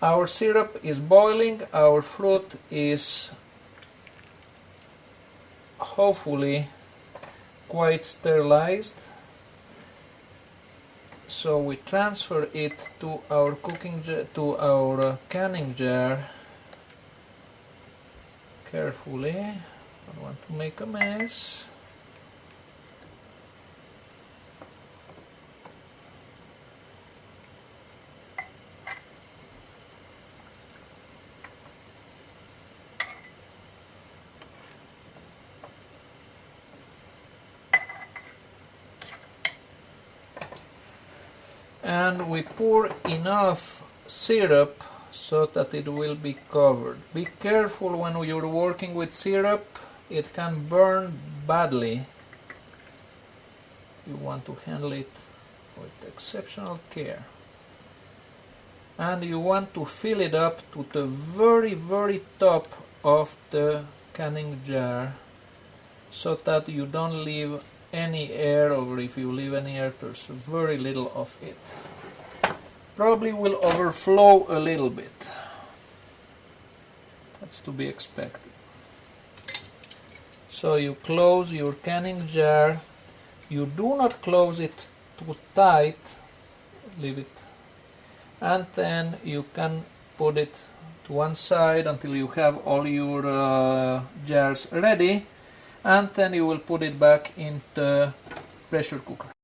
Our syrup is boiling, our fruit is hopefully quite sterilized. So we transfer it to our canning jar carefully. I don't want to make a mess. And we pour enough syrup so that it will be covered. Be careful when you're working with syrup, it can burn badly. You want to handle it with exceptional care. And you want to fill it up to the very top of the canning jar so that you don't leave any air, or if you leave any air, there's very little of it. Probably will overflow a little bit. That's to be expected. So you close your canning jar. You do not close it too tight. Leave it. And then you can put it to one side until you have all your jars ready. And then you will put it back in the pressure cooker.